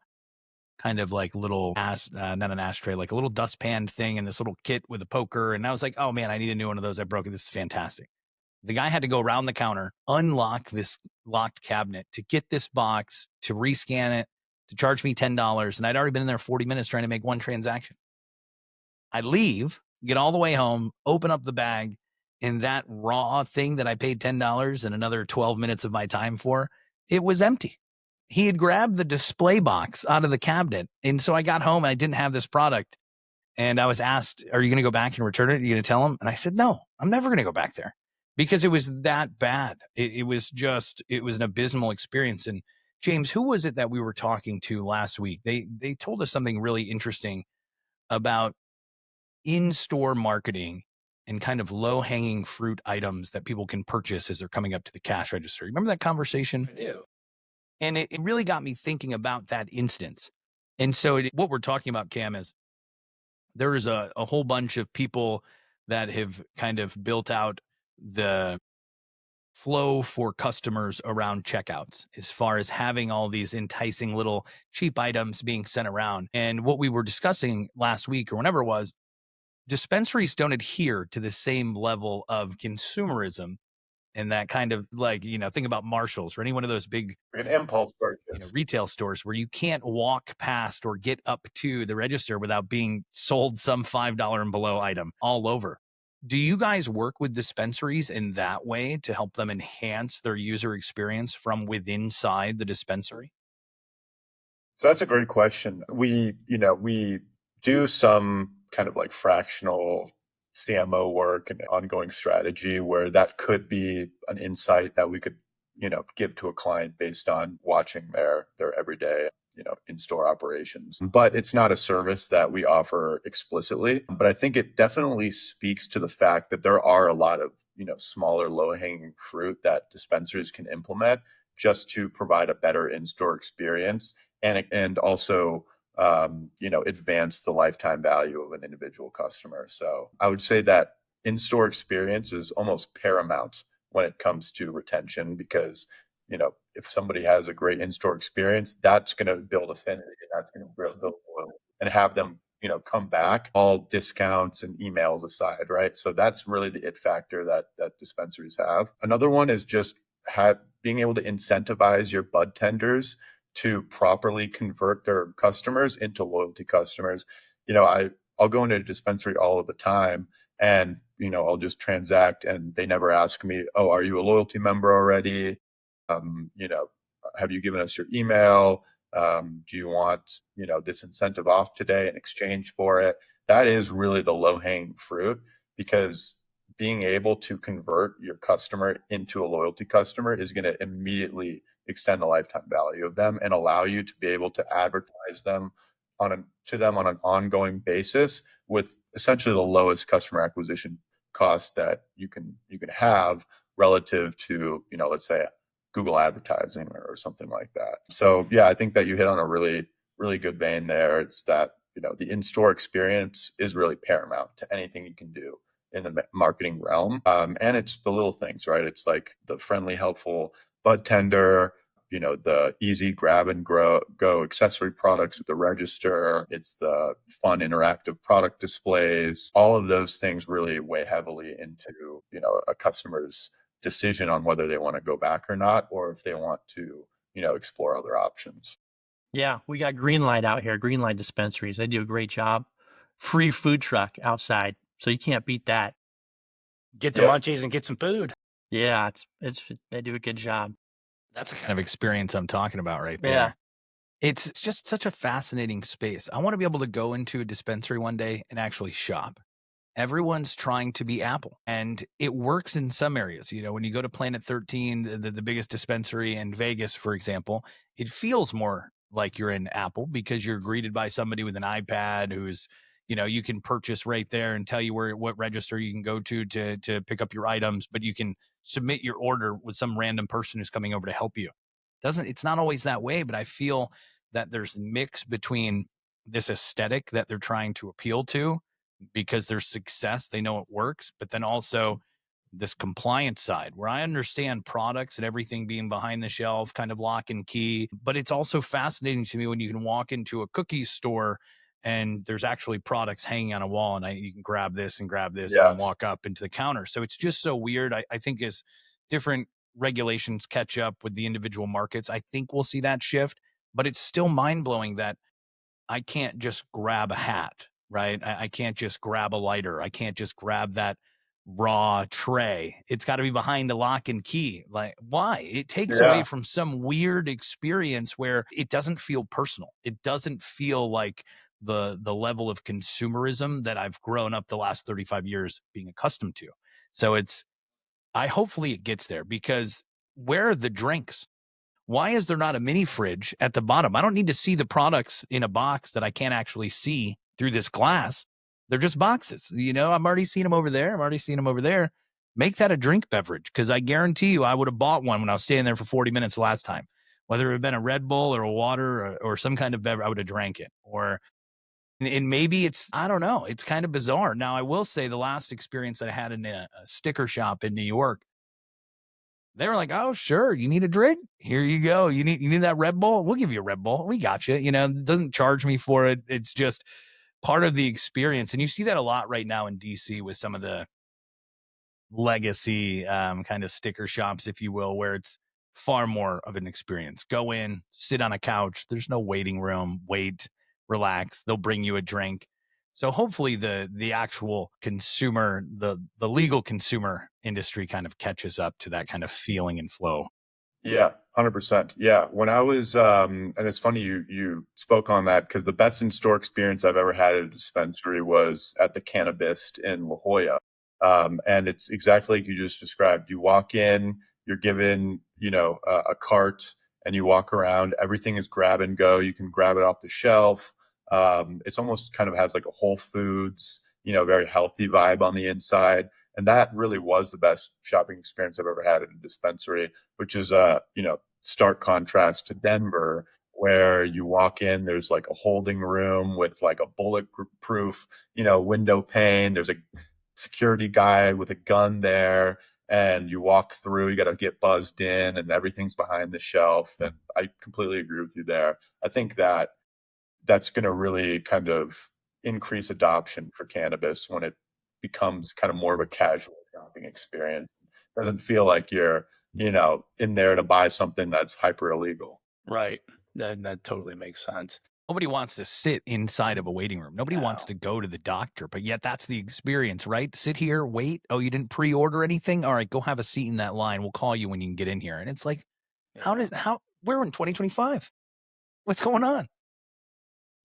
[SPEAKER 5] kind of like little not an ashtray, like a little dustpan thing, and this little kit with a poker. And I was like, oh man, I need a new one of those. I broke it. This is fantastic. The guy had to go around the counter, unlock this locked cabinet to get this box, to rescan it, to charge me $10. And I'd already been in there 40 minutes trying to make one transaction. I leave, get all the way home, open up the bag, and that raw thing that I paid $10 and another 12 minutes of my time for, it was empty. He had grabbed the display box out of the cabinet. And so I got home and I didn't have this product. And I was asked, are you going to go back and return it? Are you going to tell him? And I said, no, I'm never going to go back there, because it was that bad. It was an abysmal experience. And James, who was it that we were talking to last week? They told us something really interesting about in-store marketing and kind of low-hanging fruit items that people can purchase as they're coming up to the cash register. Remember that conversation?
[SPEAKER 2] I do.
[SPEAKER 5] And it really got me thinking about that instance. And so what we're talking about, Cam, is there is a whole bunch of people that have kind of built out the flow for customers around checkouts, as far as having all these enticing little cheap items being sent around. And what we were discussing last week or whenever it was, dispensaries don't adhere to the same level of consumerism. And that kind of like, think about Marshalls or any one of those big
[SPEAKER 3] An impulse purchase.
[SPEAKER 5] retail stores where you can't walk past or get up to the register without being sold some $5 and below item all over. Do you guys work with dispensaries in that way to help them enhance their user experience from within inside the dispensary?
[SPEAKER 3] So that's a great question. We do some kind of like fractional CMO work and ongoing strategy where that could be an insight that we could, give to a client based on watching their everyday, in-store operations. But it's not a service that we offer explicitly. But I think it definitely speaks to the fact that there are a lot of, smaller low-hanging fruit that dispensaries can implement just to provide a better in-store experience and also advance the lifetime value of an individual customer. So I would say that in-store experience is almost paramount when it comes to retention, because if somebody has a great in-store experience, that's going to build affinity, and that's going to build loyalty and have them come back, all discounts and emails aside, right? So that's really the it factor that dispensaries have. Another one is just being able to incentivize your bud tenders to properly convert their customers into loyalty customers. I'll go into a dispensary all of the time, and I'll just transact, and they never ask me, oh, are you a loyalty member already? Have you given us your email? Do you want this incentive off today in exchange for it? That is really the low-hanging fruit, because being able to convert your customer into a loyalty customer is going to immediately extend the lifetime value of them and allow you to be able to advertise them to them on an ongoing basis with essentially the lowest customer acquisition cost that you can have relative to, let's say Google advertising or something like that. So yeah, I think that you hit on a really, really good vein there. It's that, the in-store experience is really paramount to anything you can do in the marketing realm. And it's the little things, right? It's like the friendly, helpful bud tender, the easy grab and go accessory products at the register. It's the fun interactive product displays. All of those things really weigh heavily into, a customer's decision on whether they want to go back or not, or if they want to, explore other options.
[SPEAKER 4] Yeah, we got Greenlight out here, Greenlight dispensaries. They do a great job. Free food truck outside, so you can't beat that.
[SPEAKER 2] Get the munchies and get some food.
[SPEAKER 4] Yeah, it's they do a good job.
[SPEAKER 5] That's the kind of experience I'm talking about right there.
[SPEAKER 4] Yeah.
[SPEAKER 5] It's just such a fascinating space. I want to be able to go into a dispensary one day and actually shop. Everyone's trying to be Apple, and it works in some areas. When you go to Planet 13, the biggest dispensary in Vegas, for example, it feels more like you're in Apple because you're greeted by somebody with an iPad who's, you can purchase right there and tell you what register you can go to pick up your items, but you can submit your order with some random person who's coming over to help you. It's not always that way, but I feel that there's a mix between this aesthetic that they're trying to appeal to because there's success, they know it works, but then also this compliance side where I understand products and everything being behind the shelf, kind of lock and key. But it's also fascinating to me when you can walk into a cookie store and there's actually products hanging on a wall and you can grab this and then walk up into the counter. So it's just so weird. I think as different regulations catch up with the individual markets, I think we'll see that shift, but it's still mind blowing that I can't just grab a hat, right? I can't just grab a lighter. I can't just grab that raw tray. It's got to be behind the lock and key. Like, why? It takes away from some weird experience where it doesn't feel personal. It doesn't feel like the level of consumerism that I've grown up the last 35 years being accustomed to. So hopefully it gets there, because where are the drinks? Why is there not a mini fridge at the bottom? I don't need to see the products in a box that I can't actually see through this glass. They're just boxes. I'm already seeing them over there. Make that a drink beverage, because I guarantee you I would have bought one when I was standing there for 40 minutes last time. Whether it had been a Red Bull or a water or some kind of beverage, I would have drank it. And maybe I don't know. It's kind of bizarre. Now, I will say the last experience that I had in a sticker shop in New York, they were like, "Oh, sure. You need a drink? Here you go. You need that Red Bull? We'll give you a Red Bull. We got you. It doesn't charge me for it. It's just part of the experience." And you see that a lot right now in DC with some of the legacy kind of sticker shops, if you will, where it's far more of an experience. Go in, sit on a couch. There's no waiting room. Wait, relax. They'll bring you a drink. So hopefully the actual consumer, the legal consumer industry kind of catches up to that kind of feeling and flow.
[SPEAKER 3] Yeah, 100%. Yeah. When I was, and it's funny you spoke on that, because the best in-store experience I've ever had at a dispensary was at the Cannabis in La Jolla. And it's exactly like you just described. You walk in, you're given, a cart, and you walk around. Everything is grab and go. You can grab it off the shelf. It's almost kind of has like a Whole Foods, very healthy vibe on the inside. And that really was the best shopping experience I've ever had at a dispensary, which is stark contrast to Denver, where you walk in, there's like a holding room with like a bulletproof, window pane. There's a security guy with a gun there, and you walk through, you got to get buzzed in, and everything's behind the shelf. And I completely agree with you there. I think that's going to really kind of increase adoption for cannabis when it becomes kind of more of a casual shopping experience. It doesn't feel like you're, in there to buy something that's hyper illegal.
[SPEAKER 2] Right. That totally makes sense.
[SPEAKER 5] Nobody wants to sit inside of a waiting room. Nobody wants to go to the doctor, but yet that's the experience, right? Sit here, wait. Oh, you didn't pre-order anything? All right, go have a seat in that line. We'll call you when you can get in here. And it's like, we're in 2025. What's going on?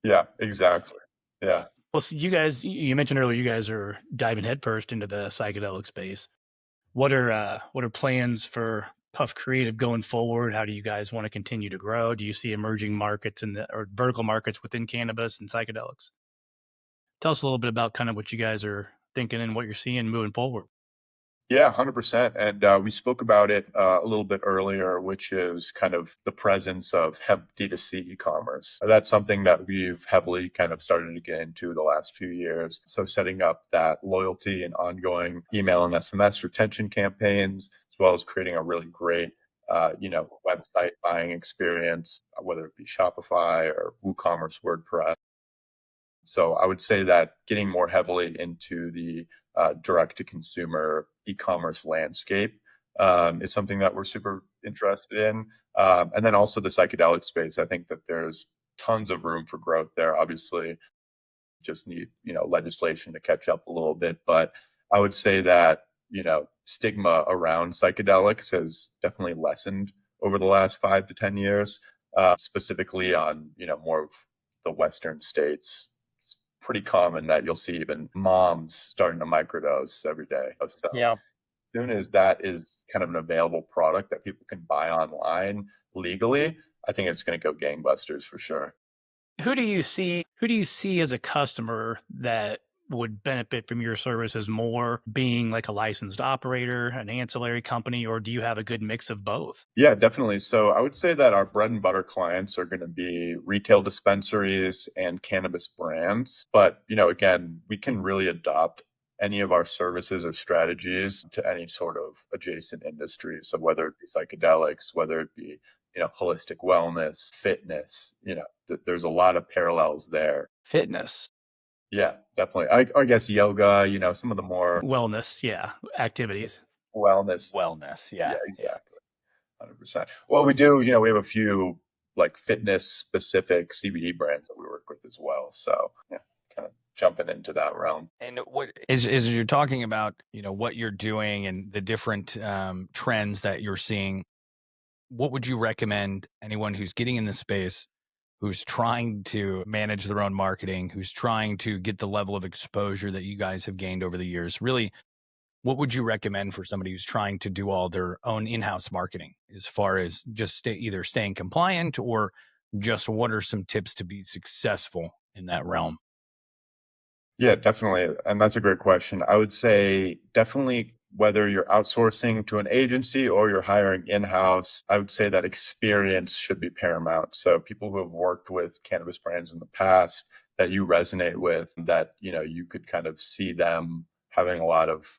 [SPEAKER 3] Yeah, exactly. Yeah.
[SPEAKER 2] Well, so you mentioned earlier, you guys are diving headfirst into the psychedelic space. What are plans for PuffCreativ going forward? How do you guys want to continue to grow? Do you see emerging markets or vertical markets within cannabis and psychedelics? Tell us a little bit about kind of what you guys are thinking and what you're seeing moving forward.
[SPEAKER 3] Yeah, 100%. And we spoke about it a little bit earlier, which is kind of the presence of hemp D2C e-commerce. That's something that we've heavily kind of started to get into the last few years. So setting up that loyalty and ongoing email and SMS retention campaigns, as well as creating a really great website buying experience, whether it be Shopify or WooCommerce, WordPress. So I would say that getting more heavily into the direct-to-consumer e-commerce landscape is something that we're super interested in. And then also the psychedelic space. I think that there's tons of room for growth there. Obviously, just need legislation to catch up a little bit. But I would say that stigma around psychedelics has definitely lessened over the last 5 to 10 years, specifically on more of the Western states. It's pretty common that you'll see even moms starting to microdose every day. So
[SPEAKER 4] Yeah.
[SPEAKER 3] as soon as that is kind of an available product that people can buy online legally, I think it's going to go gangbusters for sure.
[SPEAKER 2] Who do you see as a customer that would benefit from your services more, being like a licensed operator, an ancillary company, or do you have a good mix of both?
[SPEAKER 3] Yeah, definitely. So I would say that our bread and butter clients are going to be retail dispensaries and cannabis brands. But, again, we can really adopt any of our services or strategies to any sort of adjacent industry. So whether it be psychedelics, whether it be, holistic wellness, fitness, there's a lot of parallels there.
[SPEAKER 2] Fitness,
[SPEAKER 3] Yeah, definitely. I guess yoga, some of the more
[SPEAKER 2] wellness, yeah, activities.
[SPEAKER 3] wellness.
[SPEAKER 5] Wellness.
[SPEAKER 3] Yeah,
[SPEAKER 5] Yeah.
[SPEAKER 3] exactly. 100%. Well, we do, we have a few like fitness specific CBD brands that we work with as well. So yeah, kind of jumping into that realm.
[SPEAKER 5] And what is you're talking about, what you're doing and the different trends that you're seeing, what would you recommend anyone who's getting in this space, who's trying to manage their own marketing, who's trying to get the level of exposure that you guys have gained over the years? Really, what would you recommend for somebody who's trying to do all their own in-house marketing, as far as just either staying compliant or just what are some tips to be successful in that realm?
[SPEAKER 3] Yeah, definitely. And that's a great question. I would say definitely whether you're outsourcing to an agency or you're hiring in-house, I would say that experience should be paramount. So people who have worked with cannabis brands in the past that you resonate with, that, you could kind of see them having a lot of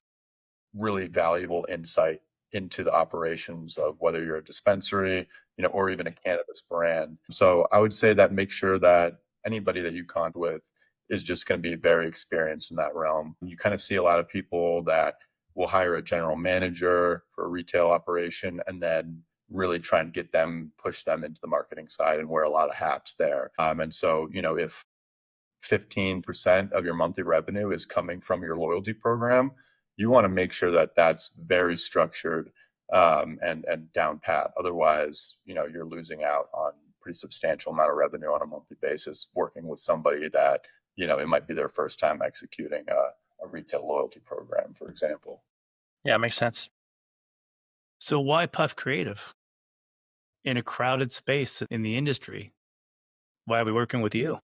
[SPEAKER 3] really valuable insight into the operations of whether you're a dispensary, or even a cannabis brand. So I would say that make sure that anybody that you con with is just going to be very experienced in that realm. You kind of see a lot of people that will hire a general manager for a retail operation and then really try and push them into the marketing side and wear a lot of hats there. And so, if 15% of your monthly revenue is coming from your loyalty program, you want to make sure that that's very structured and down pat. Otherwise, you're losing out on pretty substantial amount of revenue on a monthly basis working with somebody that, it might be their first time executing a retail loyalty program, for example.
[SPEAKER 4] Yeah, makes sense.
[SPEAKER 2] So why PuffCreativ in a crowded space in the industry? Why are we working with you?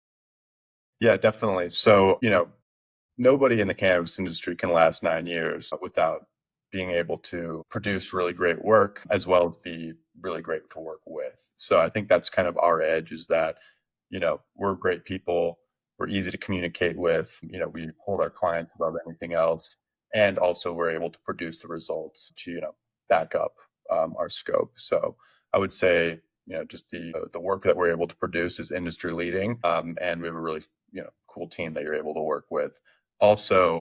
[SPEAKER 3] Yeah, definitely. So, nobody in the cannabis industry can last 9 years without being able to produce really great work as well as be really great to work with. So I think that's kind of our edge, is that, we're great people. We're easy to communicate with. We hold our clients above anything else. And also we're able to produce the results to, back up our scope. So I would say, just the work that we're able to produce is industry leading. And we have a really, cool team that you're able to work with. Also,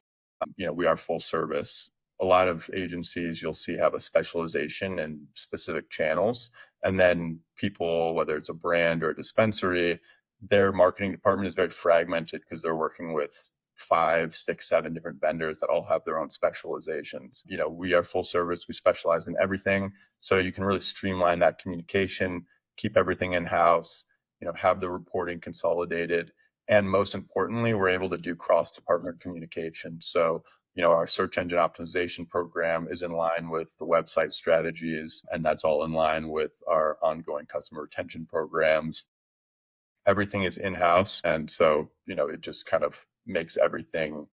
[SPEAKER 3] we are full service. A lot of agencies you'll see have a specialization in specific channels. And then people, whether it's a brand or a dispensary, their marketing department is very fragmented because they're working with 5, 6, 7 different vendors that all have their own specializations. We are full service. We specialize in everything. So you can really streamline that communication, keep everything in-house, have the reporting consolidated. And most importantly, we're able to do cross-department communication. So, our search engine optimization program is in line with the website strategies, and that's all in line with our ongoing customer retention programs. Everything is in-house. And so, it just kind of makes everything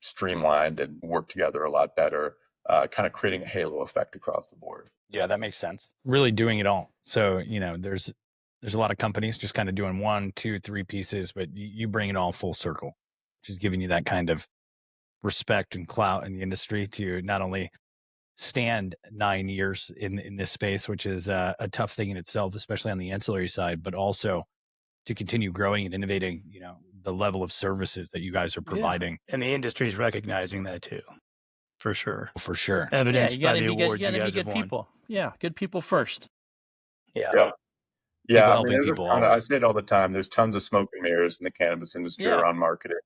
[SPEAKER 3] streamlined and work together a lot better, kind of creating a halo effect across the board.
[SPEAKER 5] Yeah, that makes sense. Really doing it all. So, there's a lot of companies just kind of doing 1, 2, 3 pieces, but you bring it all full circle, which is giving you that kind of respect and clout in the industry to not only stand 9 years in this space, which is a tough thing in itself, especially on the ancillary side, but also to continue growing and innovating, the level of services that you guys are providing.
[SPEAKER 2] Yeah. And the industry is recognizing that too, for sure.
[SPEAKER 5] For sure.
[SPEAKER 2] Evidenced by the awards you
[SPEAKER 4] you
[SPEAKER 2] guys
[SPEAKER 4] gotta
[SPEAKER 2] have
[SPEAKER 4] be good
[SPEAKER 2] won.
[SPEAKER 4] people. Yeah, good people first.
[SPEAKER 2] Yeah.
[SPEAKER 3] Yeah.
[SPEAKER 5] People
[SPEAKER 3] I mean,
[SPEAKER 5] helping
[SPEAKER 3] there's a
[SPEAKER 5] people
[SPEAKER 3] ton I
[SPEAKER 5] always.
[SPEAKER 3] say it all the time. There's tons of smoke and mirrors in the cannabis industry
[SPEAKER 4] Yeah.
[SPEAKER 3] around marketing.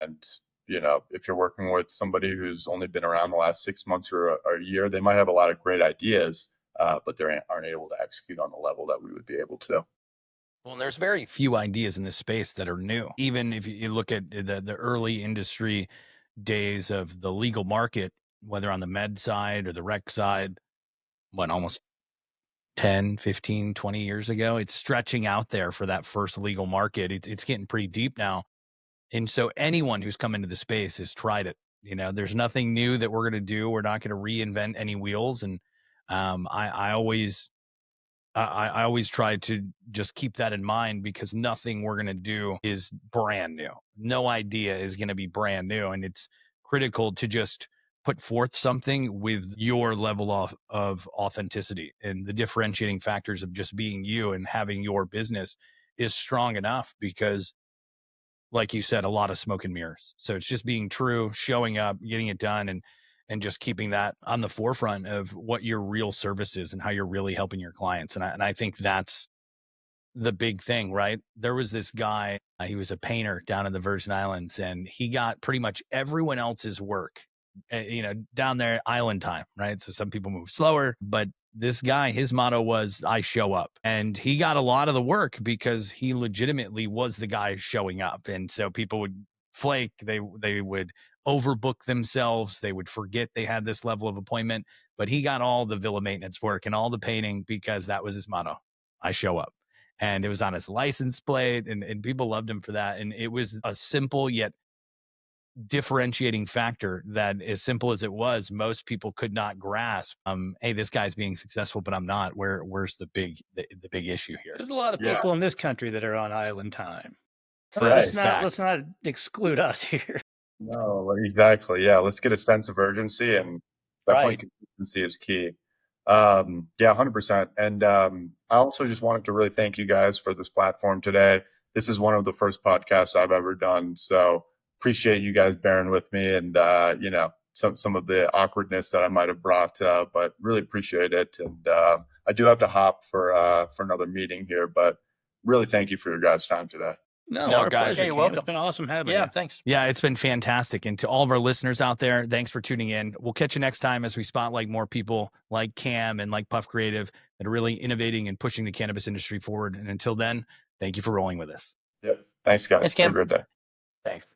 [SPEAKER 3] And, if you're working with somebody who's only been around the last 6 months or a year, they might have a lot of great ideas, but they aren't able to execute on the level that we would be able to.
[SPEAKER 5] Well, there's very few ideas in this space that are new. Even if you look at the early industry days of the legal market, whether on the med side or the rec side, almost 10, 15, 20 years ago, it's stretching out there for that first legal market. It's getting pretty deep now. And so anyone who's come into the space has tried it. There's nothing new that we're going to do. We're not going to reinvent any wheels. And I always try to just keep that in mind, because nothing we're going to do is brand new. No idea is going to be brand new. And it's critical to just put forth something with your level of authenticity, and the differentiating factors of just being you and having your business is strong enough, because like you said, a lot of smoke and mirrors. So it's just being true, showing up, getting it done, and just keeping that on the forefront of what your real service is and how you're really helping your clients. And I think that's the big thing, right? There was this guy, he was a painter down in the Virgin Islands, and he got pretty much everyone else's work, down there island time, right? So some people move slower, but this guy, his motto was, I show up. And he got a lot of the work because he legitimately was the guy showing up. And so people would flake, they would overbook themselves, they would forget they had this level of appointment, but he got all the villa maintenance work and all the painting because that was his motto, I show up. And it was on his license plate, and people loved him for that. And it was a simple yet differentiating factor that, as simple as it was, most people could not grasp. Hey, this guy's being successful, but I'm not. Where's the big issue here?
[SPEAKER 2] There's a lot of people in this country that are on island time. So
[SPEAKER 3] Right.
[SPEAKER 2] let's not exclude us here.
[SPEAKER 3] No, exactly. Yeah, let's get a sense of urgency, and definitely
[SPEAKER 2] Right.
[SPEAKER 3] consistency is key. 100%. And I also just wanted to really thank you guys for this platform today. This is one of the first podcasts I've ever done, so appreciate you guys bearing with me, and some of the awkwardness that I might have brought, but really appreciate it. And I do have to hop for another meeting here, but really thank you for your guys' time today.
[SPEAKER 2] No,
[SPEAKER 5] No,
[SPEAKER 2] our
[SPEAKER 5] guys,
[SPEAKER 2] pleasure.
[SPEAKER 4] you're
[SPEAKER 2] Cam.
[SPEAKER 4] welcome.
[SPEAKER 2] It's been awesome having
[SPEAKER 4] Yeah,
[SPEAKER 2] you.
[SPEAKER 4] thanks.
[SPEAKER 5] Yeah, it's been fantastic. And to all of our listeners out there, thanks for tuning in. We'll catch you next time as we spotlight more people like Cam and like PuffCreativ that are really innovating and pushing the cannabis industry forward. And until then, thank you for rolling with us.
[SPEAKER 3] Yep. Thanks, guys.
[SPEAKER 4] Thanks, Cam.
[SPEAKER 3] Have a great day.
[SPEAKER 5] Thanks.